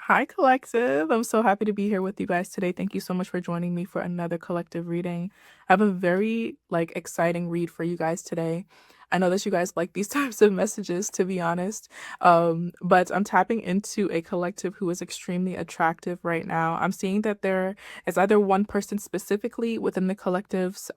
Hi, collective. I'm so happy to be here with you guys today. Thank you so much for joining me for another collective reading. I have a very exciting read for you guys today. I know that you guys like these types of messages, to be honest. But I'm tapping into a collective who is extremely attractive right now. I'm seeing that there is either one person specifically within the collective's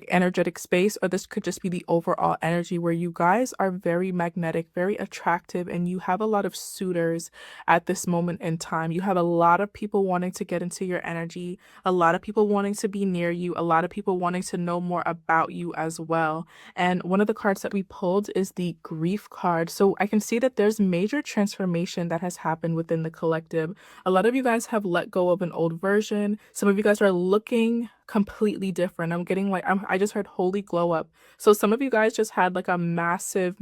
energetic space, or this could just be the overall energy where you guys are very magnetic, very attractive, and you have a lot of suitors at this moment in time. You have a lot of people wanting to get into your energy, a lot of people wanting to be near you, a lot of people wanting to know more about you as well. And one of the cards that we pulled is the grief card. So I can see that there's major transformation that has happened within the collective. A lot of you guys have let go of an old version. Some of you guys are looking completely different. I'm getting I just heard holy glow up. So some of you guys just had like a massive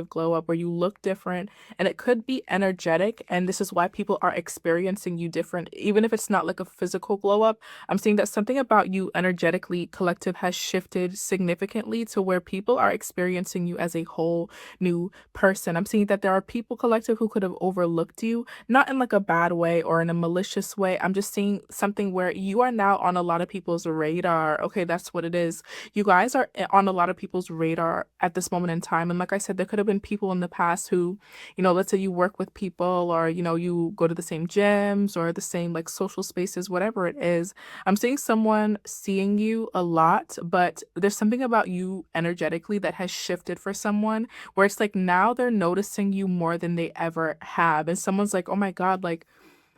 glow up where you look different, and it could be energetic, and this is why people are experiencing you different even if it's not like a physical glow up. I'm seeing that something about you energetically collective has shifted significantly to where people are experiencing you as a whole new person. I'm seeing that there are people collective who could have overlooked you, not in like a bad way or in a malicious way. I'm just seeing something where you are now on a lot of people's radar. Okay, that's what it is. You guys are on a lot of people's radar at this moment in time. And like I said, there could have been people in the past who, let's say you work with people, or, you go to the same gyms or the same like social spaces, whatever it is. I'm seeing someone seeing you a lot, but there's something about you energetically that has shifted for someone where it's like now they're noticing you more than they ever have. And someone's like, oh my God, like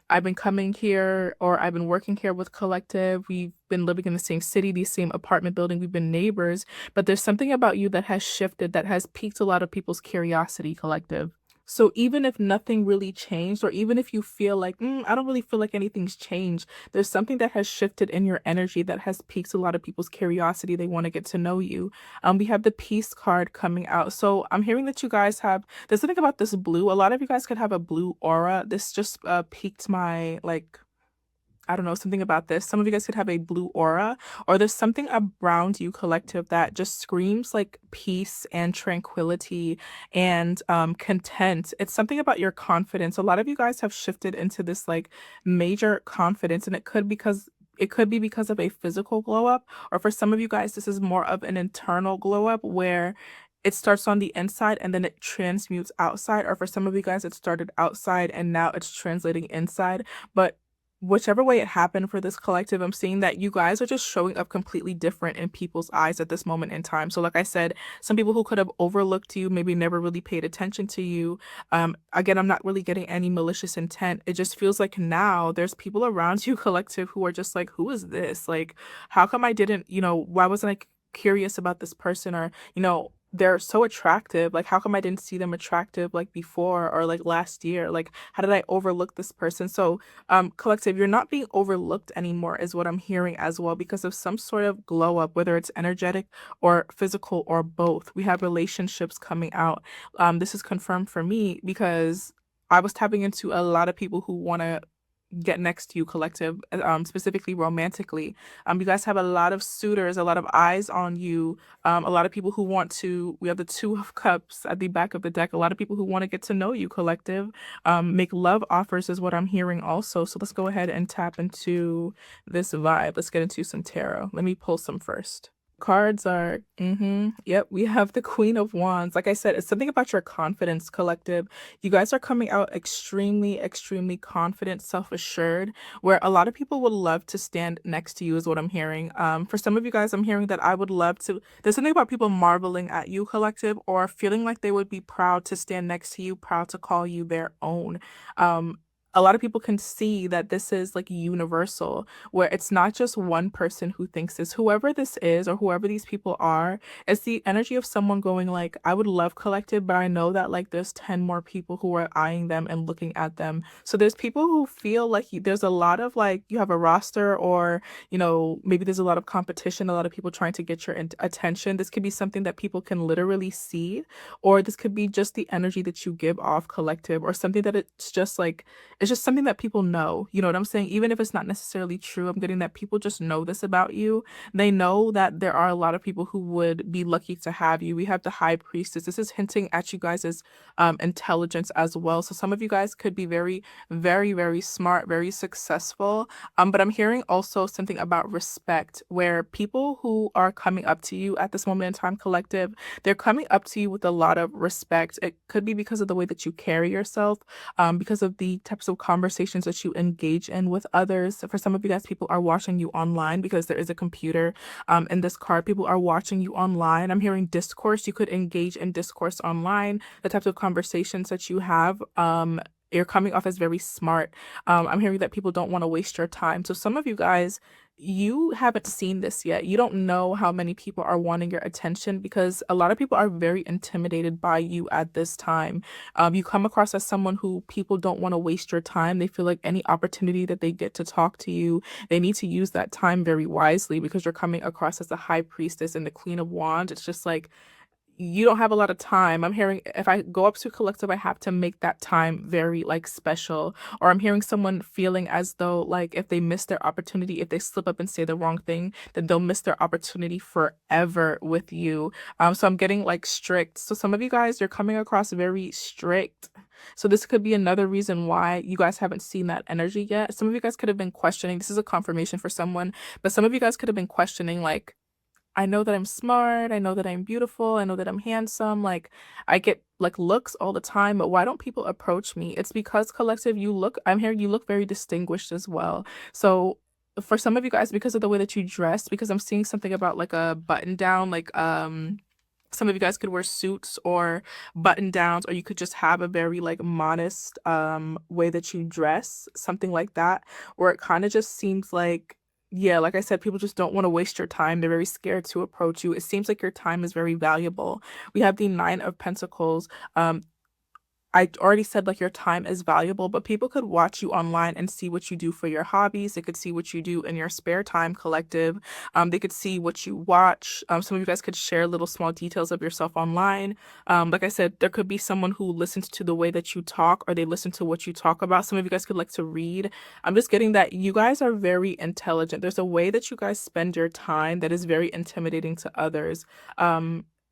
I've been coming here, or I've been working here with collective. We've been living in the same city, the same apartment building. We've been neighbors, but there's something about you that has shifted, that has piqued a lot of people's curiosity, collective. So even if nothing really changed, or even if you feel like, I don't really feel like anything's changed, there's something that has shifted in your energy that has piqued a lot of people's curiosity. They want to get to know you. We have the peace card coming out. So I'm hearing that you guys have, there's something about this blue. A lot of you guys could have a blue aura. This just piqued my I don't know, something about this. Some of you guys could have a blue aura, or there's something around you, collective, that just screams like peace and tranquility and content. It's something about your confidence. A lot of you guys have shifted into this like major confidence, and it could be because of a physical glow up, or for some of you guys, this is more of an internal glow up where it starts on the inside and then it transmutes outside, or for some of you guys, it started outside and now it's translating inside. But whichever way it happened for this collective, I'm seeing that you guys are just showing up completely different in people's eyes at this moment in time. So, like I said, some people who could have overlooked you, maybe never really paid attention to you. Again, I'm not really getting any malicious intent. It just feels like now there's people around you, collective, who are just like, who is this? Like, how come I didn't, why wasn't I curious about this person? Or, they're so attractive. Like, how come I didn't see them attractive like before, or like last year? Like, how did I overlook this person? So collective, you're not being overlooked anymore is what I'm hearing as well, because of some sort of glow up, whether it's energetic or physical or both. We have relationships coming out. This is confirmed for me because I was tapping into a lot of people who want to get next to you, collective, specifically romantically. You guys have a lot of suitors, a lot of eyes on you, a lot of people who want to, we have the two of cups at the back of the deck, a lot of people who want to get to know you, collective. Make love offers is what I'm hearing also. So let's go ahead and tap into this vibe. Let's get into some tarot. Let me pull some first. Cards are, yep, we have the Queen of Wands. Like I said, it's something about your confidence, collective. You guys are coming out extremely confident, self-assured, where a lot of people would love to stand next to you, is what I'm hearing. For some of you guys, I'm hearing that I would love to, there's something about people marveling at you, collective, or feeling like they would be proud to stand next to you, proud to call you their own. Um, a lot of people can see that this is like universal, where it's not just one person who thinks this. Whoever this is, or whoever these people are, it's the energy of someone going like, I would love collective, but I know that like there's 10 more people who are eyeing them and looking at them. So there's people who feel like there's a lot of like, you have a roster, or maybe there's a lot of competition, a lot of people trying to get your attention. This could be something that people can literally see, or this could be just the energy that you give off, collective, or something that it's just something that people know. You know what I'm saying? Even if it's not necessarily true, I'm getting that people just know this about you. They know that there are a lot of people who would be lucky to have you. We have the high priestess. This is hinting at you guys' intelligence as well. So some of you guys could be very, very, very smart, very successful. But I'm hearing also something about respect, where people who are coming up to you at this moment in time, collective, they're coming up to you with a lot of respect. It could be because of the way that you carry yourself, because of the types of conversations that you engage in with others. For some of you guys, people are watching you online because there is a computer in this card. People are watching you online. I'm hearing discourse. You could engage in discourse online, the types of conversations that you have. You're coming off as very smart. I'm hearing that people don't want to waste your time. So some of you guys, you haven't seen this yet. You don't know how many people are wanting your attention, because a lot of people are very intimidated by you at this time. You come across as someone who people don't want to waste your time. They feel like any opportunity that they get to talk to you, they need to use that time very wisely, because you're coming across as the high priestess and the queen of wands. It's just like, you don't have a lot of time. I'm hearing if I go up to collective, I have to make that time very like special. Or I'm hearing someone feeling as though like if they miss their opportunity, if they slip up and say the wrong thing, then they'll miss their opportunity forever with you. So I'm getting like strict. So some of you guys, you're coming across very strict. So this could be another reason why you guys haven't seen that energy yet. Some of you guys could have been questioning. This is a confirmation for someone, but some of you guys could have been questioning like, I know that I'm smart, I know that I'm beautiful, I know that I'm handsome, like I get like looks all the time, but why don't people approach me? It's because collective, I'm hearing you look very distinguished as well. So for some of you guys, because of the way that you dress, because I'm seeing something about like a button down, like some of you guys could wear suits or button downs, or you could just have a very like modest way that you dress, something like that, where it kind of just seems like, yeah, like I said, people just don't want to waste your time. They're very scared to approach you. It seems like your time is very valuable. We have the Nine of Pentacles. I already said like your time is valuable, but people could watch you online and see what you do for your hobbies. They could see what you do in your spare time, collective. They could see what you watch. Some of you guys could share little small details of yourself online. Like I said, there could be someone who listens to the way that you talk, or they listen to what you talk about. Some of you guys could like to read. I'm just getting that you guys are very intelligent. There's a way that you guys spend your time that is very intimidating to others.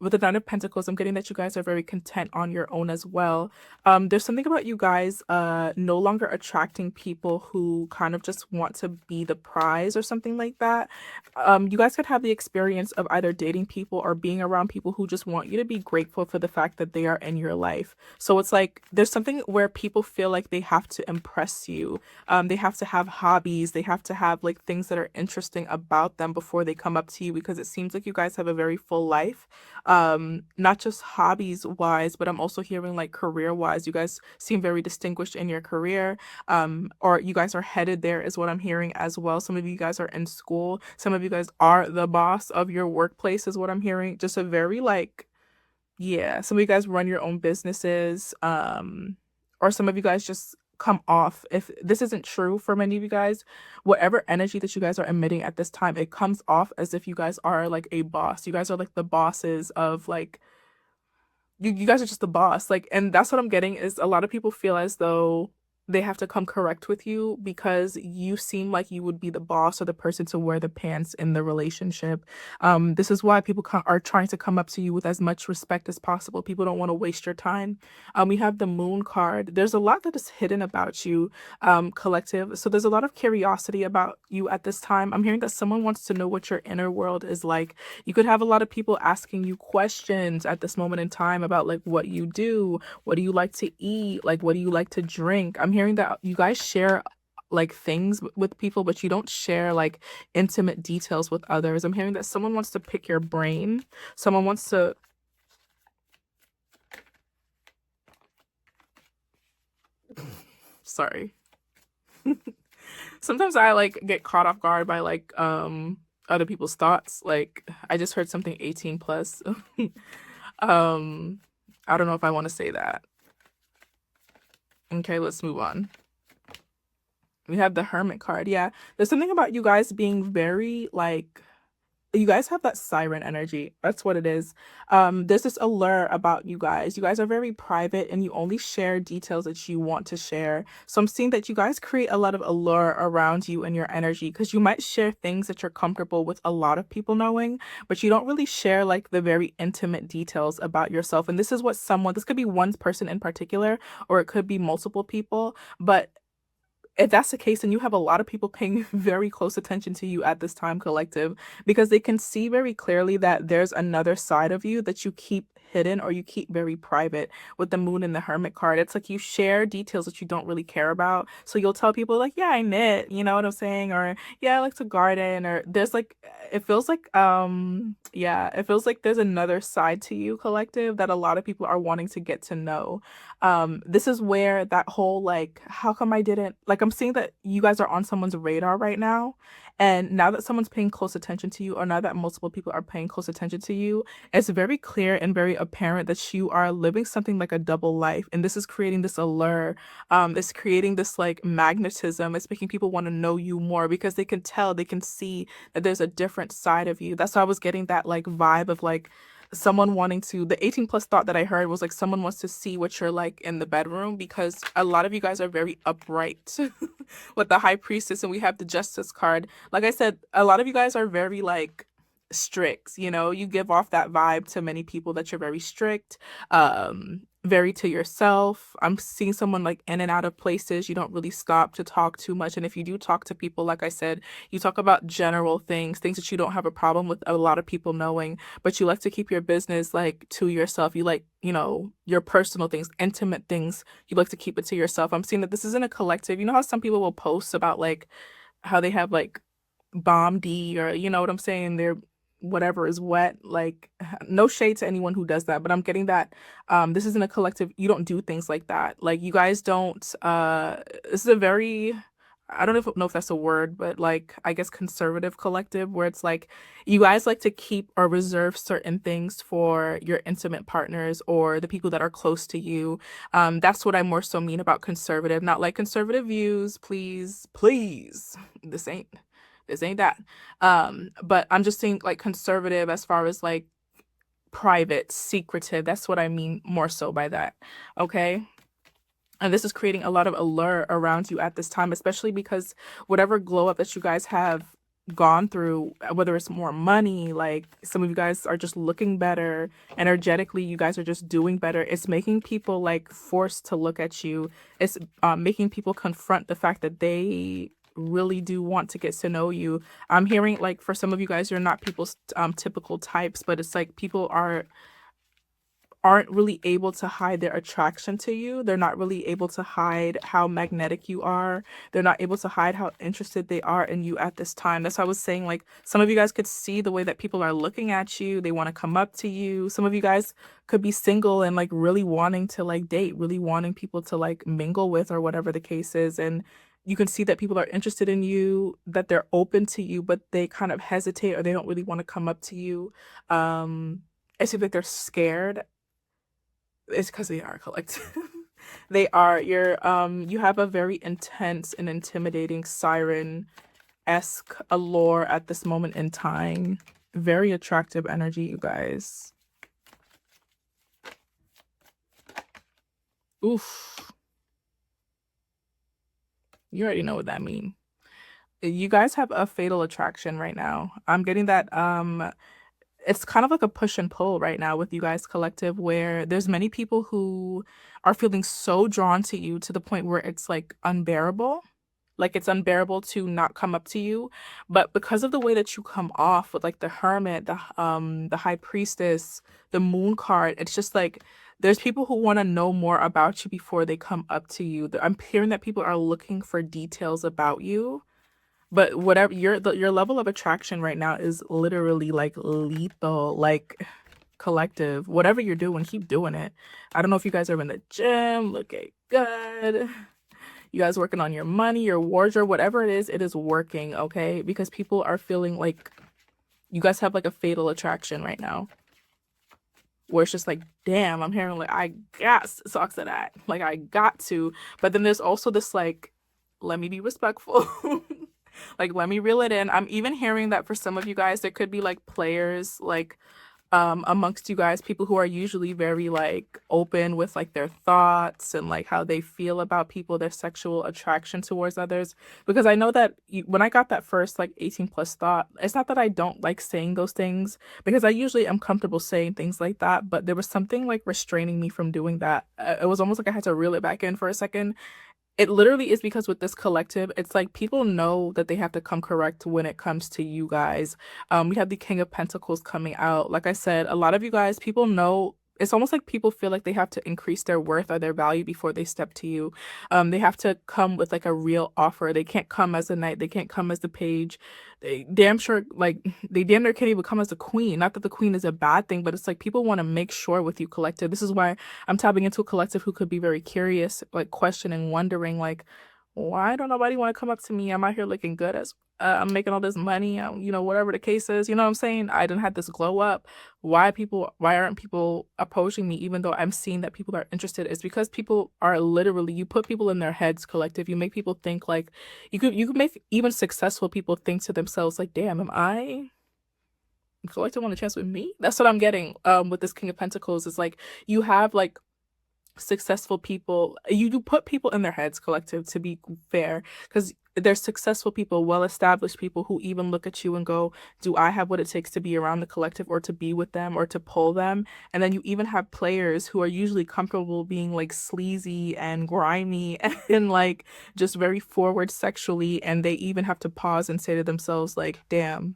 With the Nine of Pentacles, I'm getting that you guys are very content on your own as well. There's something about you guys no longer attracting people who kind of just want to be the prize or something like that. You guys could have the experience of either dating people or being around people who just want you to be grateful for the fact that they are in your life. So it's like there's something where people feel like they have to impress you. They have to have hobbies, they have to have like things that are interesting about them before they come up to you, because it seems like you guys have a very full life. Not just hobbies wise, but I'm also hearing like career wise, you guys seem very distinguished in your career, or you guys are headed there is what I'm hearing as well. Some of you guys are in school, some of you guys are the boss of your workplace is what I'm hearing. Just a very like, yeah, some of you guys run your own businesses, or some of you guys just come off, if this isn't true for many of you guys, whatever energy that you guys are emitting at this time, it comes off as if you guys are like a boss. You guys are like the bosses of like, you guys are just the boss. Like, and that's what I'm getting is a lot of people feel as though they have to come correct with you because you seem like you would be the boss or the person to wear the pants in the relationship. This is why people are trying to come up to you with as much respect as possible. People don't want to waste your time. We have the Moon card. There's a lot that is hidden about you, collective. So there's a lot of curiosity about you at this time. I'm hearing that someone wants to know what your inner world is like. You could have a lot of people asking you questions at this moment in time about like what you do, what do you like to eat, like what do you like to drink. I'm hearing that you guys share like things with people, but you don't share like intimate details with others. I'm hearing that someone wants to pick your brain. Someone wants to, sorry. Sometimes I like get caught off guard by like other people's thoughts. Like I just heard something 18 plus. um I don't know if I want to say that. Okay, let's move on. We have the Hermit card. Yeah, there's something about you guys being very like you guys have that siren energy. That's what it is. There's this allure about you guys. You guys are very private and you only share details that you want to share. So I'm seeing that you guys create a lot of allure around you and your energy because you might share things that you're comfortable with a lot of people knowing, but you don't really share like the very intimate details about yourself. And this is what this could be one person in particular, or it could be multiple people. But if that's the case, then you have a lot of people paying very close attention to you at this time, collective, because they can see very clearly that there's another side of you that you keep hidden or you keep very private. With the moon and the hermit card, it's like you share details that you don't really care about. So you'll tell people like, yeah, I knit, you know what I'm saying? Or yeah, I like to garden, or there's like, it feels like, yeah, it feels like there's another side to you, collective, that a lot of people are wanting to get to know. This is where that whole like, how come I didn't, like, I'm seeing that you guys are on someone's radar right now, and now that someone's paying close attention to you, or now that multiple people are paying close attention to you, it's very clear and very apparent that you are living something like a double life, and this is creating this allure. It's creating this like magnetism. It's making people want to know you more because they can tell, they can see that there's a different side of you. That's why I was getting that like vibe of like someone wanting to, the 18 plus thought that I heard was like someone wants to see what you're like in the bedroom, because a lot of you guys are very upright with the high priestess, and we have the justice card. Like I said, a lot of you guys are very like strict, you know, you give off that vibe to many people that you're very strict, very to yourself. I'm seeing someone like in and out of places. You don't really stop to talk too much, and if you do talk to people, like I said, you talk about general things that you don't have a problem with a lot of people knowing, but you like to keep your business like to yourself. You like, you know, your personal things, intimate things, you like to keep it to yourself. I'm seeing that this isn't a collective. You know how some people will post about like how they have like bomb D, or you know what I'm saying, they're whatever is wet, like no shade to anyone who does that, but I'm getting that this isn't a collective. You don't do things like that. Like you guys don't this is a very, I don't know if that's a word, but like I guess conservative collective, where it's like you guys like to keep or reserve certain things for your intimate partners or the people that are close to you. That's what I more so mean about conservative, not like conservative views, please, please. This ain't that. But I'm just saying like conservative as far as like private, secretive. That's what I mean more so by that. Okay. And this is creating a lot of allure around you at this time, especially because whatever glow up that you guys have gone through, whether it's more money, like some of you guys are just looking better, energetically, you guys are just doing better. It's making people like forced to look at you. It's making people confront the fact that they really do want to get to know you. I'm hearing like for some of you guys, you're not people's typical types, but it's like people aren't really able to hide their attraction to you. They're not really able to hide how magnetic you are. They're not able to hide how interested they are in you at this time. That's why I was saying like some of you guys could see the way that people are looking at you. They want to come up to you. Some of you guys could be single and like really wanting to like date, really wanting people to like mingle with, or whatever the case is. And you can see that people are interested in you, that they're open to you, but they kind of hesitate or they don't really want to come up to you. It seems like they're scared. It's because they are collective. They are. You have a very intense and intimidating siren-esque allure at this moment in time. Very attractive energy, you guys. Oof. You already know what that means. You guys have a fatal attraction right now. I'm getting that it's kind of like a push and pull right now with you guys, collective, where there's many people who are feeling so drawn to you to the point where it's like unbearable. Like it's unbearable to not come up to you. But because of the way that you come off with like the hermit, the high priestess, the moon card, it's just like there's people who want to know more about you before they come up to you. I'm hearing that people are looking for details about you, but whatever your level of attraction right now is literally like lethal, like collective. Whatever you're doing, keep doing it. I don't know if you guys are in the gym, looking good. You guys working on your money, your wardrobe, whatever it is working, okay? Because people are feeling like you guys have like a fatal attraction right now. Where it's just like, damn, I'm hearing like I got to talk to that. Like I got to. But then there's also this like, let me be respectful. Like, let me reel it in. I'm even hearing that for some of you guys, there could be like players, like amongst you guys, people who are usually very like open with like their thoughts and like how they feel about people, their sexual attraction towards others. Because I know that when I got that first like 18 plus thought, it's not that I don't like saying those things, because I usually am comfortable saying things like that, but there was something like restraining me from doing that. It was almost like I had to reel it back in for a second. It literally is because with this collective, it's like people know that they have to come correct when it comes to you guys. We have the King of Pentacles coming out. Like I said, a lot of you guys, people know, it's almost like people feel like they have to increase their worth or their value before they step to you. They have to come with like a real offer. They can't come as a knight. They can't come as the page. They damn sure, like, they damn near can't even come as a queen. Not that the queen is a bad thing, but it's like people want to make sure with you, collective. This is why I'm tapping into a collective who could be very curious, like questioning, wondering, like, why don't nobody want to come up to me? I'm out here looking good as I'm making all this money, whatever the case is. You know what I'm saying? I didn't have this glow up. Why aren't people approaching me even though I'm seeing that people are interested? It's because people are literally, you put people in their heads, collective. You make people think like, you could make even successful people think to themselves like, damn, am I collective want a chance with me? That's what I'm getting with this King of Pentacles. Is like you have like successful people, you do put people in their heads, collective, to be fair, because there's successful people, well established people who even look at you and go, do I have what it takes to be around the collective or to be with them or to pull them? And then you even have players who are usually comfortable being like sleazy and grimy and like just very forward sexually, and they even have to pause and say to themselves like, damn,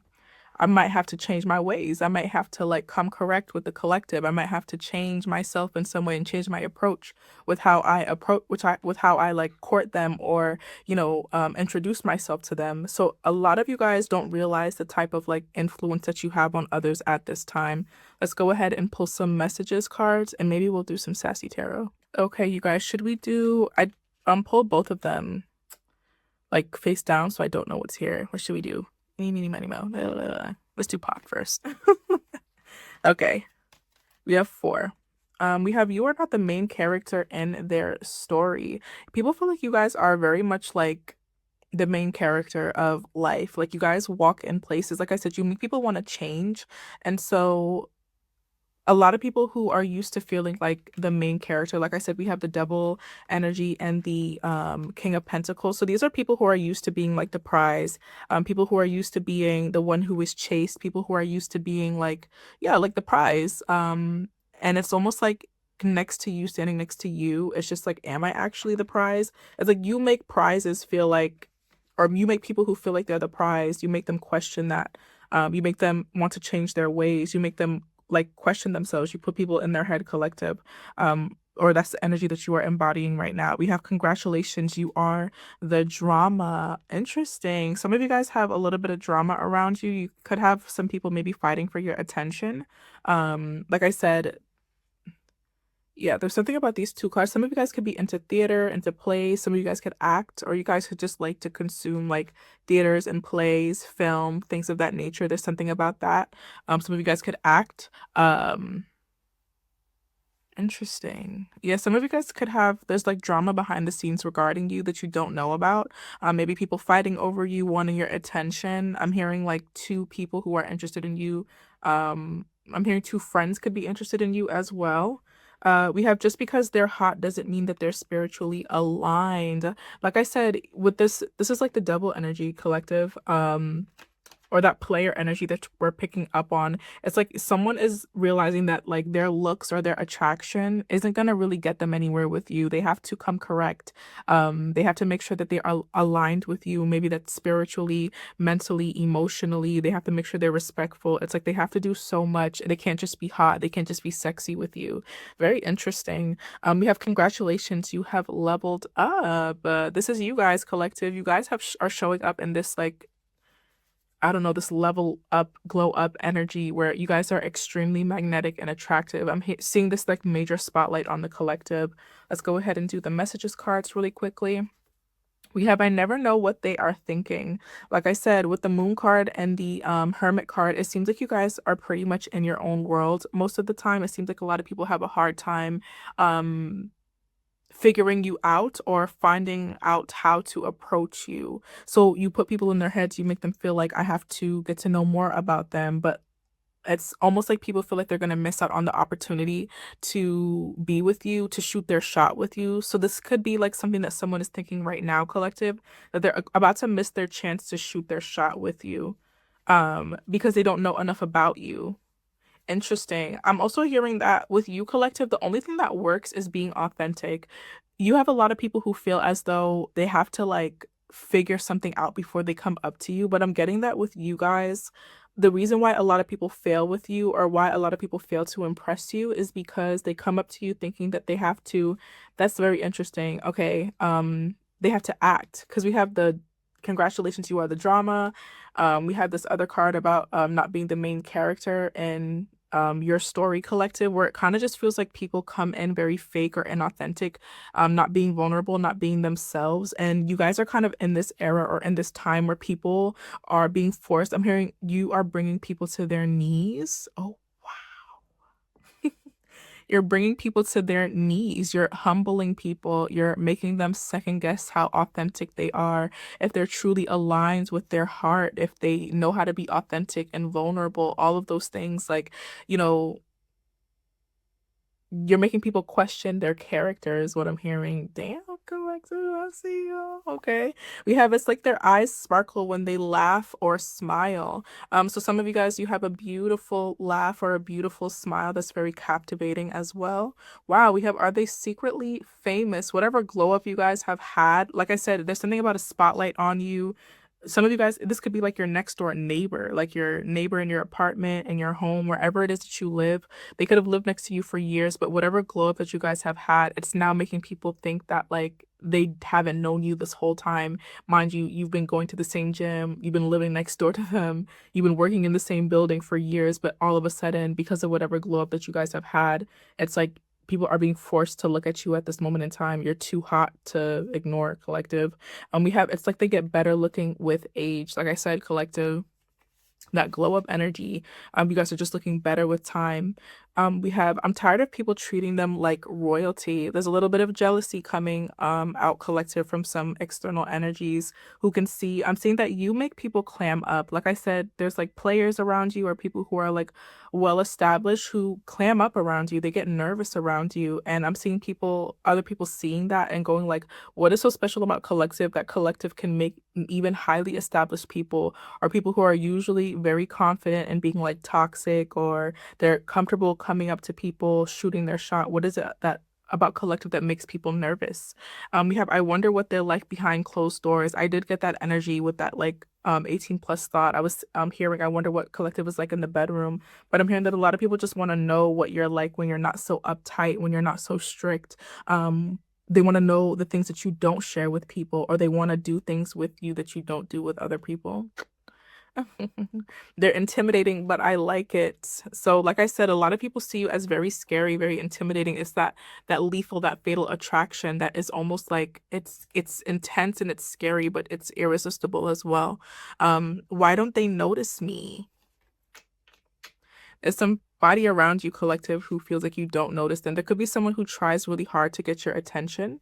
I might have to change my ways. I might have to like come correct with the collective. I might have to change myself in some way and change my approach with how I approach, with how I like court them or, introduce myself to them. So a lot of you guys don't realize the type of like influence that you have on others at this time. Let's go ahead and pull some messages cards and maybe we'll do some sassy tarot. Okay, you guys, should we do, I pulled both of them like face down so I don't know what's here. What should we do? Eeny, meeny, miny, mo. Let's do pop first. Okay. We have 4. We have, you are not the main character in their story. People feel like you guys are very much like the main character of life. Like you guys walk in places. Like I said, you make people want to change. And so a lot of people who are used to feeling like the main character, like I said, we have the Devil energy and the King of Pentacles. So these are people who are used to being like the prize, people who are used to being the one who is chased, people who are used to being like, yeah, like the prize. And it's almost like next to you, standing next to you, it's just like, am I actually the prize? It's like you make prizes feel like, or you make people who feel like they're the prize, you make them question that. You make them want to change their ways. You make them like question themselves. You put people in their head, collective. Or that's the energy that you are embodying right now. We have congratulations, you are the drama. Interesting. Some of you guys have a little bit of drama around you. You could have some people maybe fighting for your attention. Like I said, yeah, there's something about these 2 cards. Some of you guys could be into theater, into plays. Some of you guys could act, or you guys could just like to consume like theaters and plays, film, things of that nature. There's something about that. Some of you guys could act. Interesting. Yeah, some of you guys could have, there's like drama behind the scenes regarding you that you don't know about. Maybe people fighting over you, wanting your attention. I'm hearing like 2 people who are interested in you. I'm hearing 2 friends could be interested in you as well. We have, just because they're hot doesn't mean that they're spiritually aligned. Like I said, with this is like the double energy, collective. Or that player energy that we're picking up on. It's like someone is realizing that like their looks or their attraction isn't going to really get them anywhere with you. They have to come correct. They have to make sure that they are aligned with you. Maybe that's spiritually, mentally, emotionally. They have to make sure they're respectful. It's like they have to do so much. They can't just be hot. They can't just be sexy with you. Very interesting. We have congratulations. You have leveled up. This is you guys, collective. You guys are showing up in this like, I don't know, this level up, glow up energy where you guys are extremely magnetic and attractive. I'm seeing this like major spotlight on the collective. Let's go ahead and do the messages cards really quickly. We have, I never know what they are thinking. Like I said, with the Moon card and the Hermit card, it seems like you guys are pretty much in your own world. Most of the time, it seems like a lot of people have a hard time figuring you out or finding out how to approach you. So you put people in their heads, you make them feel like I have to get to know more about them, but it's almost like people feel like they're gonna miss out on the opportunity to be with you, to shoot their shot with you. So this could be like something that someone is thinking right now, collective, that they're about to miss their chance to shoot their shot with you, because they don't know enough about you. Interesting. I'm also hearing that with you, collective, the only thing that works is being authentic. You have a lot of people who feel as though they have to like figure something out before they come up to you, but I'm getting that with you guys. The reason why a lot of people fail with you or why a lot of people fail to impress you is because they come up to you thinking that they have to. That's very interesting. Okay. They have to act because we have the congratulations, you are the drama. We have this other card about not being the main character in your story, collective, where it kind of just feels like people come in very fake or inauthentic, not being vulnerable, not being themselves. And you guys are kind of in this era or in this time where people are being forced. I'm hearing you are bringing people to their knees. Oh, you're bringing people to their knees. You're humbling people. You're making them second guess how authentic they are, if they're truly aligned with their heart, if they know how to be authentic and vulnerable, all of those things. Like, you know, you're making people question their character is what I'm hearing. Damn, collective, I see you. Okay. We have it's like their eyes sparkle when they laugh or smile. So some of you guys, you have a beautiful laugh or a beautiful smile that's very captivating as well. Wow, we have are they secretly famous? Whatever glow up you guys have had. Like I said, there's something about a spotlight on you. Some of you guys, this could be like your next door neighbor, like your neighbor in your apartment, in your home, wherever it is that you live. They could have lived next to you for years, but whatever glow up that you guys have had, it's now making people think that like they haven't known you this whole time. Mind you, you've been going to the same gym, you've been living next door to them, you've been working in the same building for years, but all of a sudden, because of whatever glow up that you guys have had, it's like people are being forced to look at you at this moment in time. You're too hot to ignore, collective. We have it's like they get better looking with age. Like I said, collective, that glow up energy. You guys are just looking better with time. We have I'm tired of people treating them like royalty. There's a little bit of jealousy coming out, collective, from some external energies who can see. I'm seeing that you make people clam up. Like I said, there's like players around you or people who are like well established who clam up around you. They get nervous around you. And I'm seeing other people seeing that and going like, what is so special about collective that collective can make even highly established people or people who are usually very confident in being like toxic or they're comfortable coming up to people, shooting their shot. What is it that about collective that makes people nervous? We have I wonder what they're like behind closed doors. I did get that energy with that like 18 plus thought. I was hearing I wonder what collective is like in the bedroom, but I'm hearing that a lot of people just want to know what you're like when you're not so uptight, when you're not so strict. They want to know the things that you don't share with people, or they want to do things with you that you don't do with other people. They're intimidating, but I like it. So, like I said, a lot of people see you as very scary, very intimidating. It's that lethal, that fatal attraction that is almost like it's intense and it's scary, but it's irresistible as well. Why don't they notice me? Is somebody around you, collective, who feels like you don't notice them? There could be someone who tries really hard to get your attention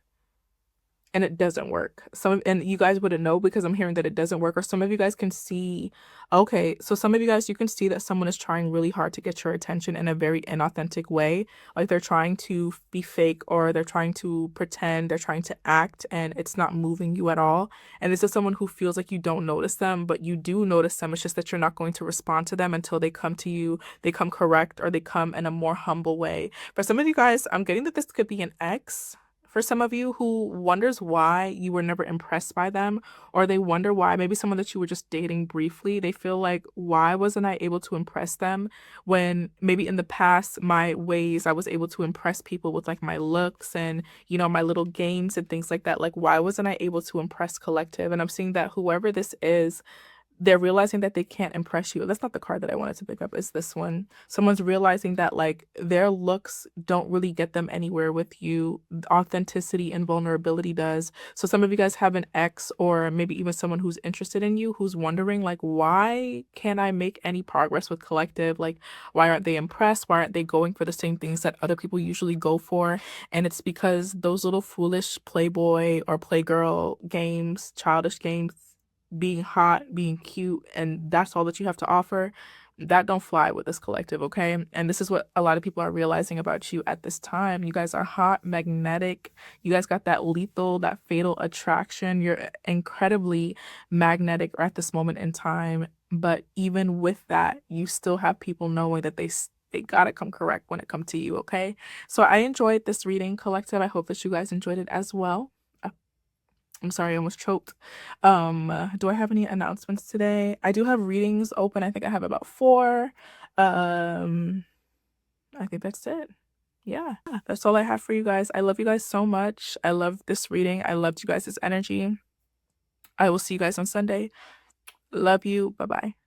and it doesn't work. And you guys wouldn't know because I'm hearing that it doesn't work. Or some of you guys can see, okay, so some of you guys, you can see that someone is trying really hard to get your attention in a very inauthentic way. Like they're trying to be fake or they're trying to pretend, they're trying to act, and it's not moving you at all. And this is someone who feels like you don't notice them, but you do notice them. It's just that you're not going to respond to them until they come to you, they come correct, or they come in a more humble way. For some of you guys, I'm getting that this could be an ex for some of you who wonders why you were never impressed by them, or they wonder why maybe someone that you were just dating briefly, they feel like, why wasn't I able to impress them when maybe in the past my ways I was able to impress people with like my looks and my little games and things like that. Like, why wasn't I able to impress collective? And I'm seeing that whoever this is, they're realizing that they can't impress you. That's not the card that I wanted to pick up. It's this one. Someone's realizing that like their looks don't really get them anywhere with you. Authenticity and vulnerability does. So some of you guys have an ex or maybe even someone who's interested in you who's wondering like, why can't I make any progress with collective? Like, why aren't they impressed? Why aren't they going for the same things that other people usually go for? And it's because those little foolish playboy or playgirl games, childish games, being hot, being cute, and that's all that you have to offer, that don't fly with this collective, okay? And this is what a lot of people are realizing about you at this time. You guys are hot, magnetic. You guys got that lethal, that fatal attraction. You're incredibly magnetic at this moment in time. But even with that, you still have people knowing that they gotta come correct when it comes to you, okay? So I enjoyed this reading, collective. I hope that you guys enjoyed it as well. I'm sorry, I almost choked. Do I have any announcements today? I do have readings open. I think I have about 4. Um, I think that's it. Yeah, that's all I have for you guys. I love you guys so much. I love this reading. I loved you guys' energy. I will see you guys on Sunday. Love you. Bye-bye.